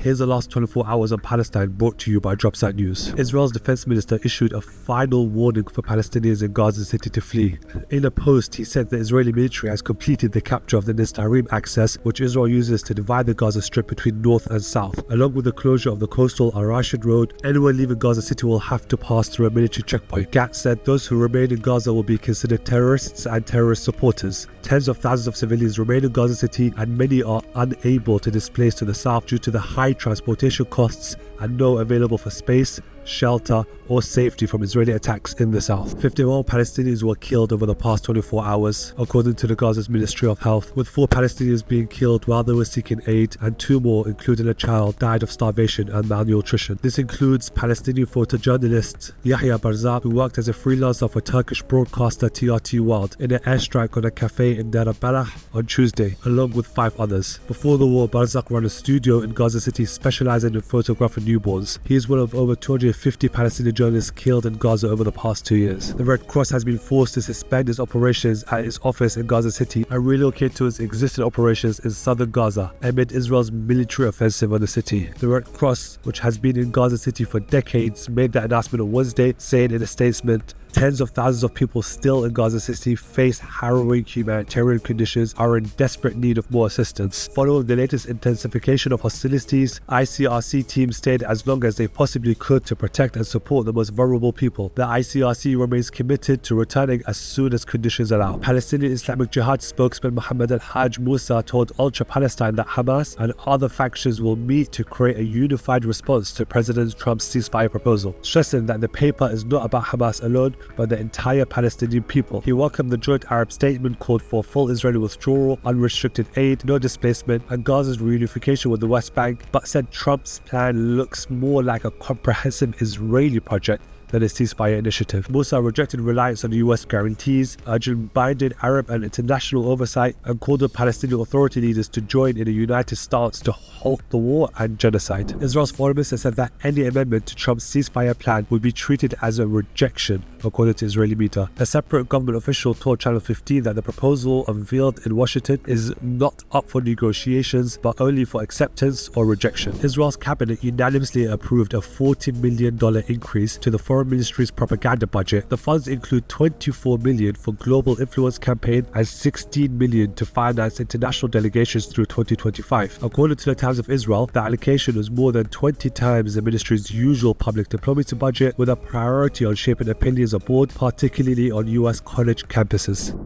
Here's the last 24 hours on Palestine, brought to you by Dropsite News. Israel's defense minister issued a final warning for Palestinians in Gaza City to flee. In a post, he said the Israeli military has completed the capture of the Nistarim access, which Israel uses to divide the Gaza Strip between north and south. Along with the closure of the coastal Al-Rashid Road, anyone leaving Gaza City will have to pass through a military checkpoint. Gat said those who remain in Gaza will be considered terrorists and terrorist supporters. Tens of thousands of civilians remain in Gaza City, and many are unable to displace to the south due to the high transportation costs and no available for space, shelter or safety from Israeli attacks in the south. 51 Palestinians were killed over the past 24 hours, according to the Gaza's Ministry of Health, with 4 Palestinians being killed while they were seeking aid, and 2 more, including a child, died of starvation and malnutrition. This includes Palestinian photojournalist Yahya Barzak, who worked as a freelancer for Turkish broadcaster TRT World in an airstrike on a cafe in Deir al-Balah on Tuesday, along with 5 others. Before the war, Barzak ran a studio in Gaza City specializing in photographing newborns. He is one of over 250 Palestinian journalists killed in Gaza over the past 2 years. The Red Cross has been forced to suspend its operations at its office in Gaza City and relocate to its existing operations in southern Gaza amid Israel's military offensive on the city. The Red Cross, which has been in Gaza City for decades, made that announcement on Wednesday, saying in a statement, "Tens of thousands of people still in Gaza City face harrowing humanitarian conditions, are in desperate need of more assistance." Following the latest intensification of hostilities, ICRC teams stayed as long as they possibly could to protect and support the most vulnerable people. The ICRC remains committed to returning as soon as conditions allow. Palestinian Islamic Jihad spokesman Mohammed Al-Hajj Musa told Ultra Palestine that Hamas and other factions will meet to create a unified response to President Trump's ceasefire proposal, stressing that the paper is not about Hamas alone, but the entire Palestinian people. He welcomed the joint Arab statement, called for full Israeli withdrawal, unrestricted aid, no displacement, and Gaza's reunification with the West Bank, but said Trump's plan looks more like a comprehensive Israeli project than a ceasefire initiative. Musa rejected reliance on the US guarantees, urging binding Arab and international oversight, and called on Palestinian Authority leaders to join in a united stance to halt the war and genocide. Israel's foreign minister said that any amendment to Trump's ceasefire plan would be treated as a rejection, according to Israeli media. A separate government official told Channel 15 that the proposal unveiled in Washington is not up for negotiations, but only for acceptance or rejection. Israel's cabinet unanimously approved a $40 million increase to the foreign ministry's propaganda budget. The funds include $24 million for global influence campaign and $16 million to finance international delegations through 2025. According to the Times of Israel, the allocation was more than 20 times the ministry's usual public diplomacy budget, with a priority on shaping opinions abroad, particularly on US college campuses.